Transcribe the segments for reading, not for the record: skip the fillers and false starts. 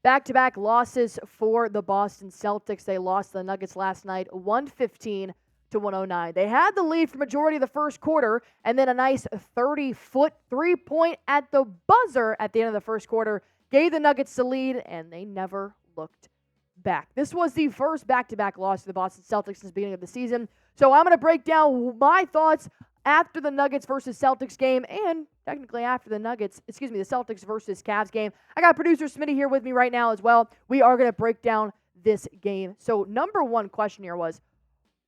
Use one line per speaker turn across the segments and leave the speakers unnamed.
Back-to-back losses for the Boston Celtics. They lost the Nuggets last night, 115-109. They had the lead for majority of the first quarter, and then a nice 30-foot three-point at the buzzer at the end of the first quarter gave the Nuggets the lead, and they never looked back. This was the first back-to-back loss to the Boston Celtics since the beginning of the season. So I'm going to break down my thoughts after the Nuggets versus Celtics game, and technically after the Celtics versus Cavs game. I got producer Smitty here with me right now as well. We are going to break down this game. So number one question here was,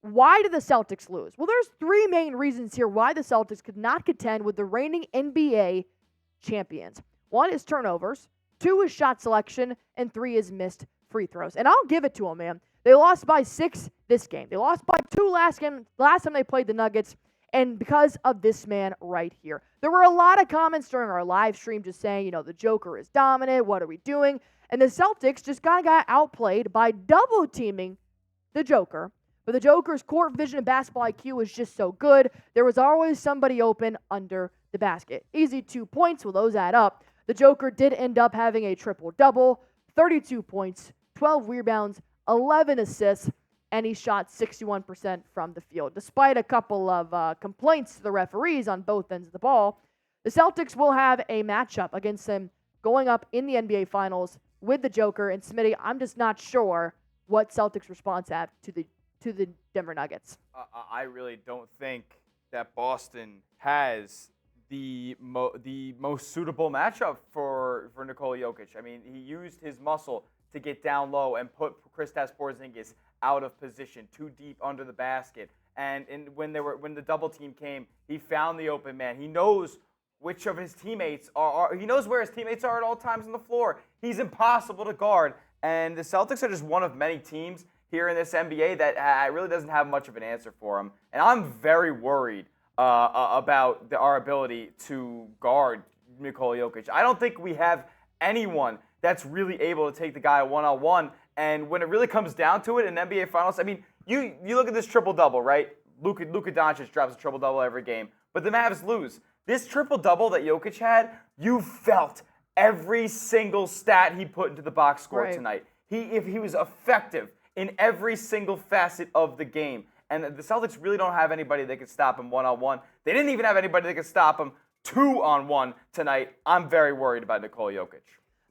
why did the Celtics lose? Well, there's three main reasons here why the Celtics could not contend with the reigning NBA champions. One is turnovers, two is shot selection, and three is missed free throws. And I'll give it to them, man. They lost by 6 this game. They lost by 2 last time they played the Nuggets. And because of this man right here. There were a lot of comments during our live stream just saying, the Joker is dominant. What are we doing? And the Celtics just got outplayed by double-teaming the Joker. But the Joker's court vision and basketball IQ was just so good. There was always somebody open under the basket. Easy 2 points. Will those add up? The Joker did end up having a triple-double, 32 points, 12 rebounds, 11 assists, and he shot 61% from the field. Despite a couple of complaints to the referees on both ends of the ball, the Celtics will have a matchup against him going up in the NBA Finals with the Joker. And Smitty, I'm just not sure what Celtics response have to the Denver Nuggets.
I really don't think that Boston has the most suitable matchup for Nikola Jokic. I mean, he used his muscle to get down low and put Kristaps Porzingis out of position, too deep under the basket. And when the double team came, he found the open man. He knows which of his teammates are. He knows where his teammates are at all times on the floor. He's impossible to guard. And the Celtics are just one of many teams here in this NBA that really doesn't have much of an answer for him. And I'm very worried about our ability to guard Nikola Jokic. I don't think we have anyone that's really able to take the guy one-on-one. And when it really comes down to it in NBA Finals, I mean, you look at this triple-double, right? Luka Doncic drops a triple-double every game, but the Mavs lose. This triple-double that Jokic had, you felt every single stat he put into the box score tonight. If he was effective in every single facet of the game. And the Celtics really don't have anybody that could stop him one-on-one. They didn't even have anybody that could stop him 2-on-1 tonight. I'm very worried about Nikola Jokic.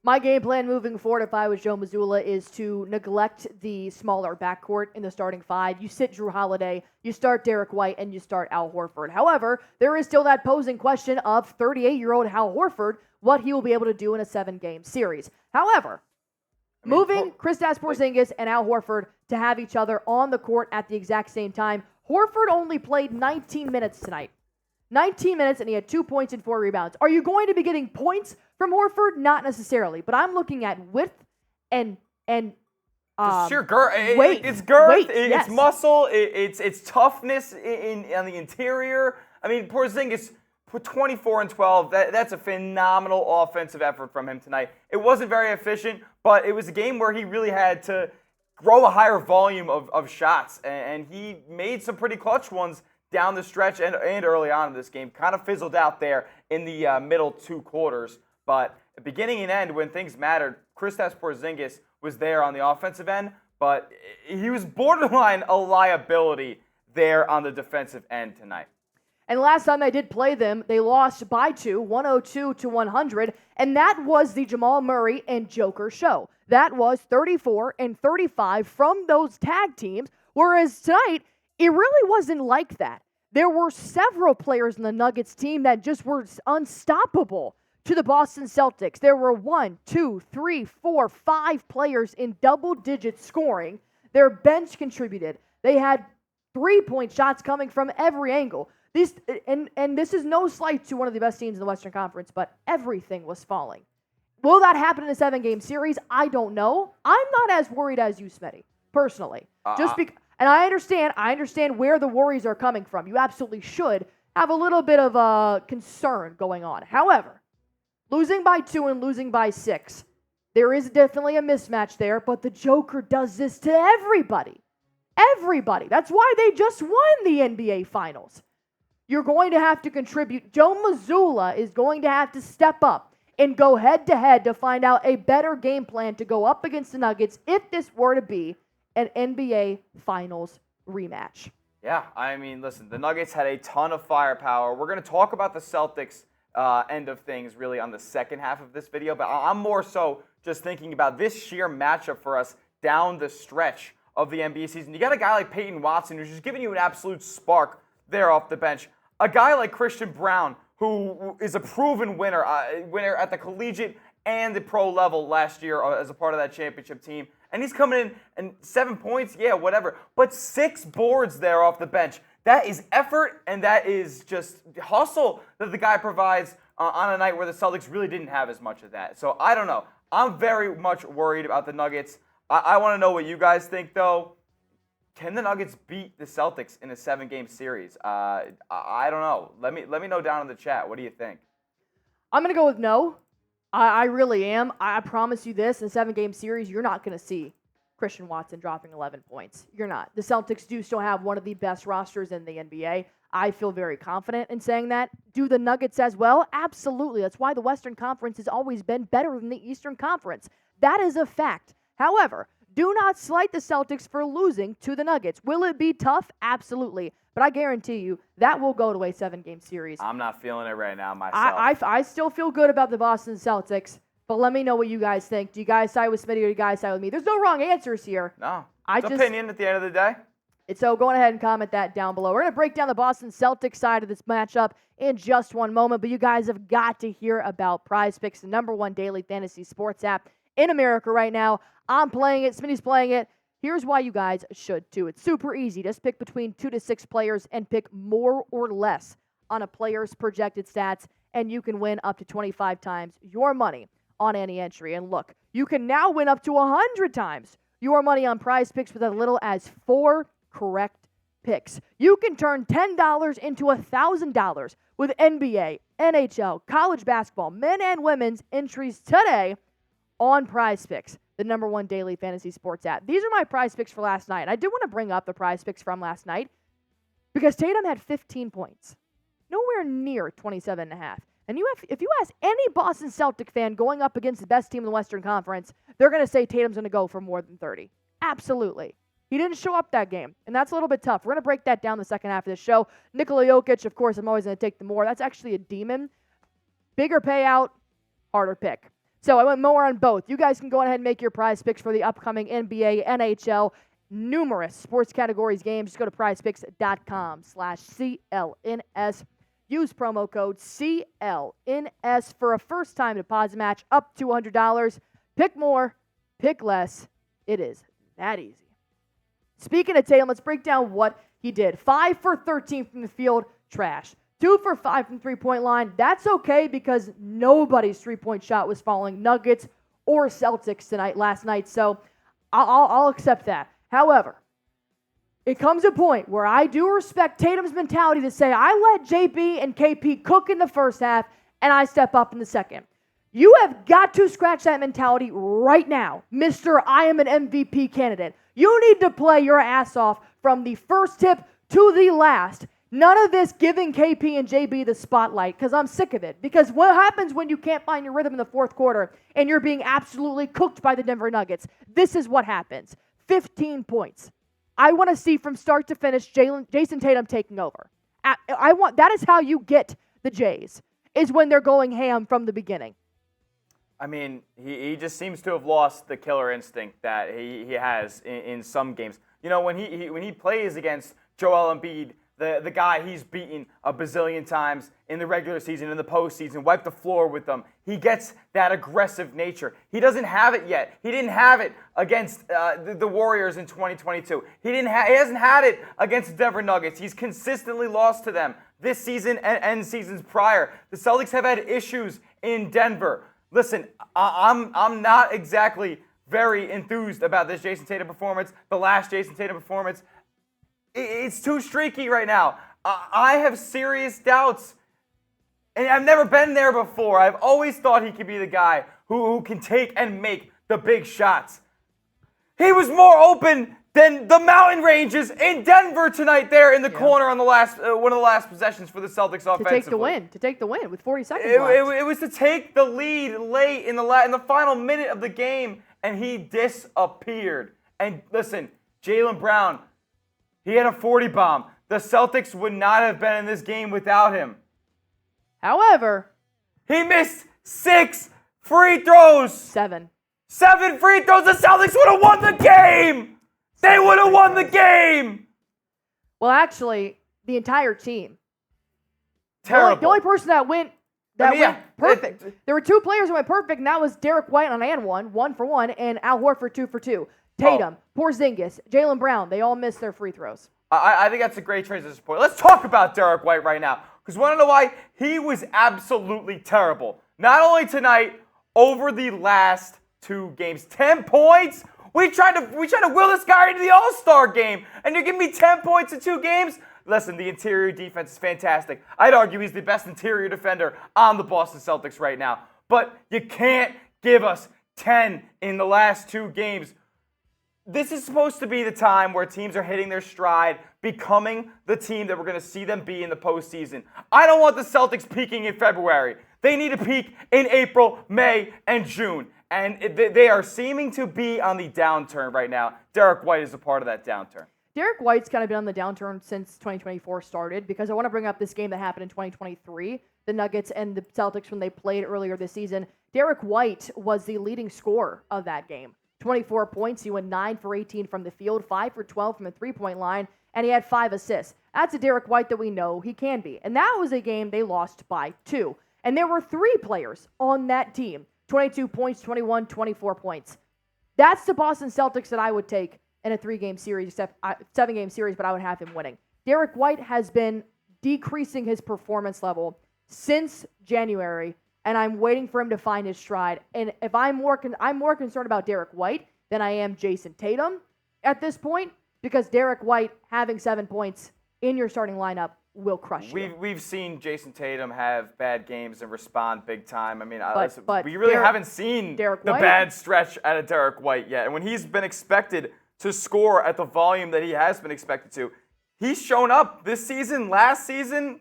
My game plan moving forward, if I was Joe Mazzulla, is to neglect the smaller backcourt in the starting 5. You sit Drew Holiday, you start Derrick White, and you start Al Horford. However, there is still that posing question of 38-year-old Al Horford, what he will be able to do in a 7-game series. However, moving Kristaps Porzingis and Al Horford to have each other on the court at the exact same time, Horford only played 19 minutes tonight. 19 minutes, and he had 2 points and 4 rebounds. Are you going to be getting points from Horford? Not necessarily, but I'm looking at width and
just sheer girth.
Weight.
It's girth.
Weight,
it's muscle. It's toughness on the interior. I mean, Porzingis put 24 and 12. That's a phenomenal offensive effort from him tonight. It wasn't very efficient, but it was a game where he really had to grow a higher volume of shots, and he made some pretty clutch ones down the stretch and early on in this game. Kind of fizzled out there in the middle 2 quarters. But beginning and end, when things mattered, Kristaps Porzingis was there on the offensive end, but he was borderline a liability there on the defensive end tonight.
And last time they did play them, they lost by 2, 102-100, and that was the Jamal Murray and Joker show. That was 34 and 35 from those tag teams, whereas tonight, it really wasn't like that. There were several players in the Nuggets team that just were unstoppable to the Boston Celtics. There were 1, 2, 3, 4, 5 players in double-digit scoring. Their bench contributed. They had 3-point shots coming from every angle. This is no slight to one of the best teams in the Western Conference, but everything was falling. Will that happen in a 7-game series? I don't know. I'm not as worried as you, Smitty, personally. And I understand where the worries are coming from. You absolutely should have a little bit of a concern going on. However, losing by 2 and losing by 6, there is definitely a mismatch there, but the Joker does this to everybody. Everybody. That's why they just won the NBA Finals. You're going to have to contribute. Joe Mazzulla is going to have to step up and go head-to-head to find out a better game plan to go up against the Nuggets if this were to be an NBA Finals rematch.
Yeah, I mean, listen, the Nuggets had a ton of firepower. We're going to talk about the Celtics end of things really on the second half of this video, but I'm more so just thinking about this sheer matchup for us down the stretch of the NBA season. You got a guy like Peyton Watson who's just giving you an absolute spark there off the bench. A guy like Christian Brown, who is a proven winner at the collegiate and the pro level last year as a part of that championship team. And he's coming in and 7 points, yeah, whatever. But 6 boards there off the bench. That is effort, and that is just hustle that the guy provides on a night where the Celtics really didn't have as much of that. So I don't know. I'm very much worried about the Nuggets. I want to know what you guys think, though. Can the Nuggets beat the Celtics in a 7-game series? I don't know. Let me know down in the chat. What do you think?
I'm going to go with no. I really am. I promise you this, in a 7-game series, you're not going to see Christian Watson dropping 11 points. You're not. The Celtics do still have one of the best rosters in the NBA. I feel very confident in saying that. Do the Nuggets as well? Absolutely. That's why the Western Conference has always been better than the Eastern Conference. That is a fact. However, do not slight the Celtics for losing to the Nuggets. Will it be tough? Absolutely. But I guarantee you that will go to a 7-game series.
I'm not feeling it right now myself.
I still feel good about the Boston Celtics, but let me know what you guys think. Do you guys side with Smitty or do you guys side with me? There's no wrong answers here.
No. It's opinion at the end of the day.
So go ahead and comment that down below. We're going to break down the Boston Celtics side of this matchup in just one moment, but you guys have got to hear about Prize Picks, the #1 daily fantasy sports app in America right now. I'm playing it. Smitty's playing it. Here's why you guys should too. It's super easy. Just pick between 2 to 6 players and pick more or less on a player's projected stats, and you can win up to 25 times your money on any entry. And look, you can now win up to 100 times your money on Prize Picks with as little as 4 correct picks. You can turn $10 into $1,000 with NBA, NHL, college basketball, men and women's entries today on Prize Picks, the #1 daily fantasy sports app. These are my Prize Picks for last night. And I do want to bring up the Prize Picks from last night because Tatum had 15 points, nowhere near 27.5. And if you ask any Boston Celtic fan going up against the best team in the Western Conference, they're going to say Tatum's going to go for more than 30. Absolutely. He didn't show up that game, and that's a little bit tough. We're going to break that down the second half of the show. Nikola Jokic, of course, I'm always going to take the more. That's actually a demon. Bigger payout, harder pick. So I went more on both. You guys can go ahead and make your Prize Picks for the upcoming NBA, NHL, numerous sports categories games. Just go to prizepicks.com/CLNS. Use promo code CLNS for a first-time deposit match up to $100. Pick more, pick less. It is that easy. Speaking of Tatum, let's break down what he did. 5 for 13 from the field, trash. 2 for 5 from three-point line. That's okay because nobody's three-point shot was falling, Nuggets or Celtics last night. So I'll accept that. However, it comes a point where I do respect Tatum's mentality to say, I let JB and KP cook in the first half, and I step up in the second. You have got to scratch that mentality right now, Mr. I am an MVP candidate. You need to play your ass off from the first tip to the last. None of this giving KP and JB the spotlight, because I'm sick of it. Because what happens when you can't find your rhythm in the fourth quarter and you're being absolutely cooked by the Denver Nuggets? This is what happens. 15 points. I want to see from start to finish Jayson Tatum taking over. That is how you get the Jays, is when they're going ham from the beginning.
I mean, he just seems to have lost the killer instinct that he has in some games. You know, when he plays against Joel Embiid, the guy he's beaten a bazillion times in the regular season, in the postseason, wiped the floor with them, he gets that aggressive nature. He doesn't have it yet. He didn't have it against the Warriors in 2022. He hasn't had it against the Denver Nuggets. He's consistently lost to them this season and seasons prior. The Celtics have had issues in Denver. Listen, I'm not exactly very enthused about this Jayson Tatum performance, the last Jayson Tatum performance. It's too streaky right now. I have serious doubts. And I've never been there before. I've always thought he could be the guy who can take and make the big shots. He was more open than the mountain ranges in Denver tonight there in the corner on the last one of the last possessions for the Celtics offensively.
To take the win with 40 seconds left.
It was to take the lead late in the final minute of the game, and he disappeared. And listen, Jaylen Brown, he had a 40 bomb. The Celtics would not have been in this game without him.
However,
he missed 6 free throws.
7
free throws. The Celtics would have won the game. They would have won the game.
Well, actually, the entire team.
Terrible.
The only person that went perfect. There were 2 players who went perfect, and that was Derrick White on and 1 for 1, and Al Horford 2 for 2. Tatum, Porzingis, Jaylen Brown, they all missed their free throws.
I think that's a great transition point. Let's talk about Derrick White right now, because want to know why? He was absolutely terrible. Not only tonight, over the last 2 games. 10 points? We tried to will this guy into the All-Star game, and you're giving me 10 points in 2 games? Listen, the interior defense is fantastic. I'd argue he's the best interior defender on the Boston Celtics right now. But you can't give us 10 in the last 2 games. This is supposed to be the time where teams are hitting their stride, becoming the team that we're going to see them be in the postseason. I don't want the Celtics peaking in February. They need to peak in April, May, and June. And they are seeming to be on the downturn right now. Derrick White is a part of that downturn.
Derrick White's kind of been on the downturn since 2024 started, because I want to bring up this game that happened in 2023, the Nuggets and the Celtics when they played earlier this season. Derrick White was the leading scorer of that game. 24 points. He went 9 for 18 from the field, 5 for 12 from the three-point line, and he had 5 assists. That's a Derrick White that we know he can be. And that was a game they lost by 2. And there were 3 players on that team. 22 points, 21, 24 points. That's the Boston Celtics that I would take in a 3-game series, except 7-game series, but I would have him winning. Derrick White has been decreasing his performance level since January, and I'm waiting for him to find his stride. And if I'm more concerned about Derrick White than I am Jayson Tatum at this point, because Derrick White having 7 points in your starting lineup will crush you.
We've seen Jayson Tatum have bad games and respond big time. I mean,
but
we really haven't seen the
White,
bad stretch out of Derrick White yet. And when he's been expected to score at the volume that he has been expected to, he's shown up this season, last season,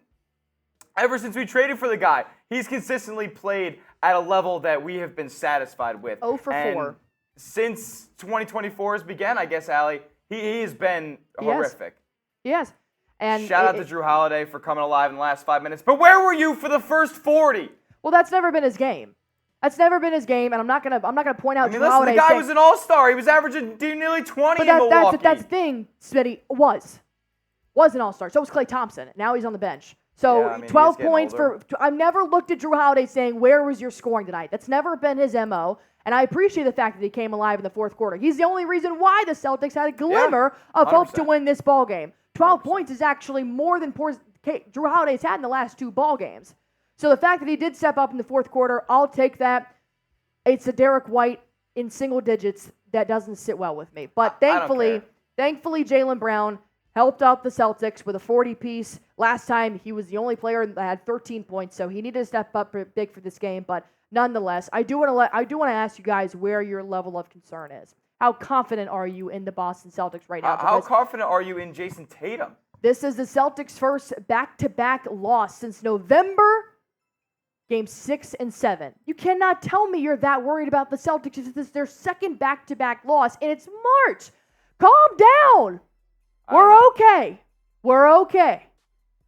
ever since we traded for the guy. He's consistently played at a level that we have been satisfied with.
0 for 4.
Since 2024 has begun, I guess, Allie, he has been horrific.
Yes. And
shout out to Drew Holiday for coming alive in the last 5 minutes. But where were you for the first 40?
Well, that's never been his game. That's never been his game, and I'm not gonna point out Drew Holiday.
The guy was an all-star. He was averaging nearly 20 in Milwaukee.
That's the thing, Smitty, was an all-star. So was Klay Thompson. Now he's on the bench. So 12 points for – I've never looked at Drew Holiday saying, where was your scoring tonight? That's never been his MO, and I appreciate the fact that he came alive in the fourth quarter. He's the only reason why the Celtics had a glimmer of hope to win this ball game. 12 points is actually more than Drew Holiday's had in the last 2 ball games. So the fact that he did step up in the fourth quarter, I'll take that. It's a Derrick White in single digits that doesn't sit well with me. But thankfully, Jaylen Brown helped out the Celtics with a 40-piece. Last time, he was the only player that had 13 points, so he needed to step up big for this game. But nonetheless, I do want to ask you guys where your level of concern is. How confident are you in the Boston Celtics right now?
How confident are you in Jayson Tatum?
This is the Celtics' first back-to-back loss since November, Game 6 and 7. You cannot tell me you're that worried about the Celtics if this is their second back-to-back loss, and it's March. Calm down. We're okay. We're okay.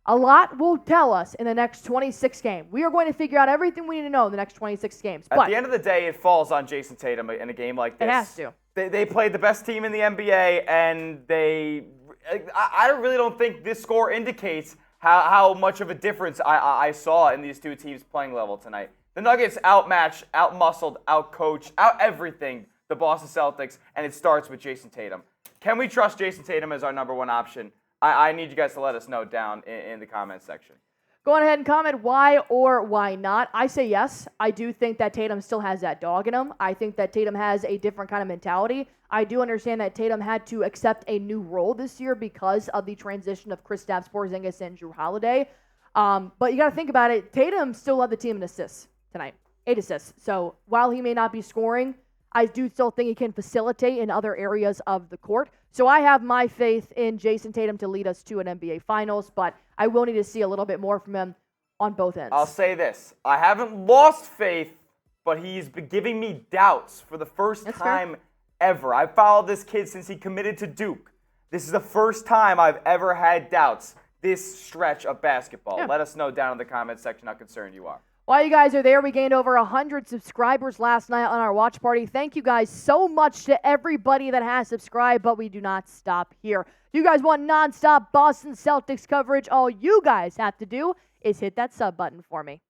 A lot will tell us in the next 26 games. We are going to figure out everything we need to know in the next 26 games.
At the end of the day, it falls on Jayson Tatum in a game like this.
It has to.
They played the best team in the NBA, and I really don't think this score indicates how much of a difference I saw in these 2 teams playing level tonight. The Nuggets outmatched, outmuscled, outcoached, out everything the Boston Celtics, and it starts with Jayson Tatum. Can we trust Jayson Tatum as our number 1 option? I need you guys to let us know down in the comments section.
Go on ahead and comment why or why not. I say yes. I do think that Tatum still has that dog in him. I think that Tatum has a different kind of mentality. I do understand that Tatum had to accept a new role this year because of the transition of Kristaps Porzingis and Drew Holiday. But you got to think about it. Tatum still led the team in assists tonight. 8 assists. So while he may not be scoring, I do still think he can facilitate in other areas of the court. So I have my faith in Jayson Tatum to lead us to an NBA Finals, but I will need to see a little bit more from him on both ends.
I'll say this. I haven't lost faith, but he's been giving me doubts for the first time ever. I've followed this kid since he committed to Duke. This is the first time I've ever had doubts this stretch of basketball.
Yeah.
Let us know down in the comments section how concerned you are.
While you guys are there, we gained over 100 subscribers last night on our watch party. Thank you guys so much to everybody that has subscribed, but we do not stop here. If you guys want nonstop Boston Celtics coverage, all you guys have to do is hit that sub button for me.